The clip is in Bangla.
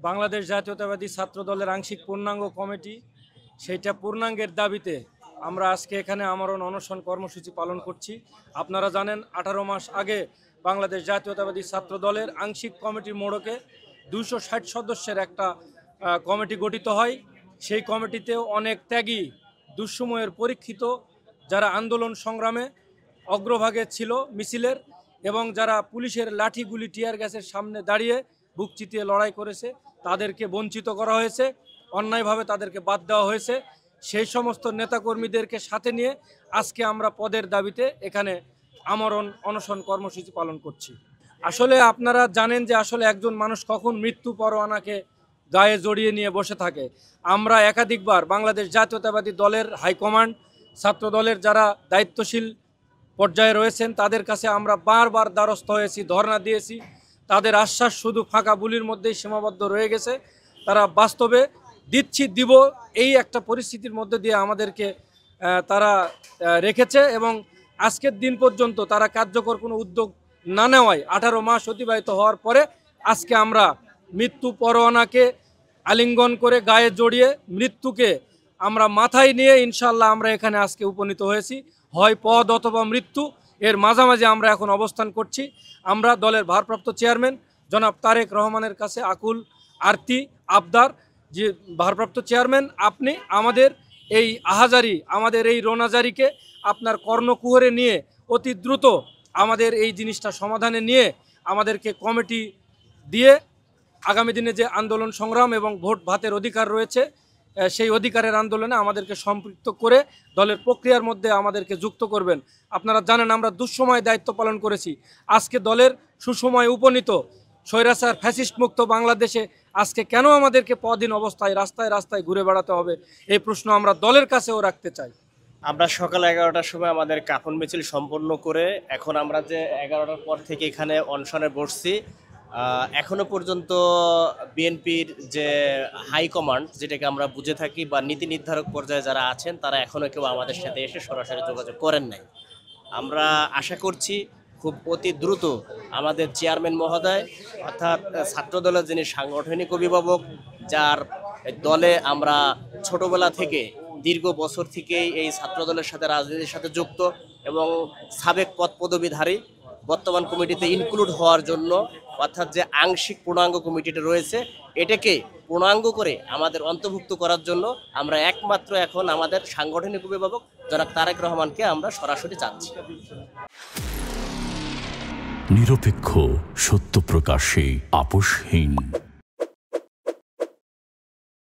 বাংলাদেশ জাতীয়তাবাদী ছাত্র দলের আংশিক পূর্ণাঙ্গ কমিটি সেইটা পূর্ণাঙ্গের দাবিতে আমরা আজকে এখানে আমরণ অনশন কর্মসূচি পালন করছি। আপনারা জানেন 18 মাস আগে বাংলাদেশ জাতীয়তাবাদী ছাত্র দলের আংশিক কমিটির মোড়কে 260 সদস্যের একটা কমিটি গঠিত হয়। সেই কমিটিতেও অনেক ত্যাগী দুঃসময়ের পরীক্ষিত যারা আন্দোলন সংগ্রামে অগ্রভাগে ছিল মিছিলের এবং যারা পুলিশের লাঠি গুলি টিয়ার গ্যাসের সামনে দাঁড়িয়ে বুক চিতিয়ে লড়াই করেছে তাদেরকে বঞ্চিত করা হয়েছে, অন্যায়ভাবে তাদেরকে বাদ দেওয়া হয়েছে। সেই সমস্ত নেতাকর্মীদেরকে সাথে নিয়ে আজকে আমরা পদের দাবিতে এখানে আমরণ অনশন কর্মসূচি পালন করছি। আসলে আপনারা জানেন যে আসলে একজন মানুষ কখন মৃত্যু পরোয়ানাকে গায়ে জড়িয়ে নিয়ে বসে থাকে। আমরা একাধিকবার বাংলাদেশ জাতীয়তাবাদী দলের হাইকমান্ড, ছাত্র দলের যারা দায়িত্বশীল পর্যায়ে রয়েছেন তাদের কাছে আমরা বারবার দ্বারস্থ হয়েছি, ধর্ণা দিয়েছি। তাদের আশ্বাস শুধু ফাঁকা বুলির মধ্যেই সীমাবদ্ধ রয়ে গেছে। তারা বাস্তবে দিব এই একটা পরিস্থিতির মধ্যে দিয়ে আমাদেরকে তারা রেখেছে এবং আজকের দিন পর্যন্ত তারা কার্যকর কোনো উদ্যোগ না নেওয়ায় 18 মাস অতিবাহিত হওয়ার পরে আজকে আমরা মৃত্যু পরোয়ানাকে আলিঙ্গন করে গায়ে জড়িয়ে মৃত্যুকে আমরা মাথায় নিয়ে ইনশাল্লাহ আমরা এখানে আজকে উপনীত হয়েছি। হয় পদ অথবা মৃত্যু, এর মাঝামাঝি আমরা এখন অবস্থান করছি। আমরা দলের ভারপ্রাপ্ত চেয়ারম্যান জনাব তারেক রহমানের কাছে আকুল আরতি আবদার যে ভারপ্রাপ্ত চেয়ারম্যান আপনি আমাদের এই আহাজারি, আমাদের এই রোনাজারিকে আপনার কর্ণকুহরে নিয়ে অতি দ্রুত আমাদের এই জিনিসটা সমাধানে নিয়ে আমাদেরকে কমিটি দিয়ে আগামী দিনে যে আন্দোলন সংগ্রাম এবং ভোট ভাতের অধিকার রয়েছে সেই অধিকারের আন্দোলনে আমাদেরকে সম্পৃক্ত করে দলের প্রক্রিয়ার মধ্যে আমাদেরকে যুক্ত করবেন। আপনারা জানেন আমরা দুঃসময় দায়িত্ব পালন করেছি। আজকে দলের সুসময় উপনীত স্বৈরাচার ফ্যাসিস্ট মুক্ত বাংলাদেশে আজকে কেন আমাদেরকে পদিন অবস্থায় রাস্তায় রাস্তায় ঘুরে বেড়াতে হবে, এই প্রশ্ন আমরা দলের কাছেও রাখতে চাই। আমরা সকাল 11টার সময় আমাদের কাফন মিছিল সম্পন্ন করে এখন আমরা যে 11টার পর থেকে এখানে অনশনে বসছি, এখনো পর্যন্ত বিএনপির যে হাইকমান্ড যেটাকে আমরা বুঝে থাকি বা নীতি নির্ধারক পর্যায়ে যারা আছেন তারা এখনো কেউ আমাদের সাথে এসে সরাসরি যোগাযোগ করেন নাই। আমরা আশা করছি খুব অতি দ্রুত আমাদের চেয়ারম্যান মহোদয় অর্থাৎ ছাত্রদলের যিনি সাংগঠনিক অভিভাবক, যার দলে আমরা ছোটবেলা থেকে দীর্ঘ বছর থেকেই এই ছাত্রদলের সাথে রাজনীতির সাথে যুক্ত এবং সাবেক পদ পদবীধারী, বর্তমান কমিটিতে ইনক্লুড হওয়ার জন্য অর্থাৎ যে আংশিক পূর্ণাঙ্গ কমিটিটা রয়েছে এটাকে পূর্ণাঙ্গ করে আমাদের অন্তর্ভুক্ত করার জন্য আমরা একমাত্র এখন আমাদের সাংগঠনিক অভিভাবক জনাব তারেক রহমানকে আমরা সরাসরি চাচ্ছি। নিরপেক্ষ, সত্য প্রকাশে আপোষহীন।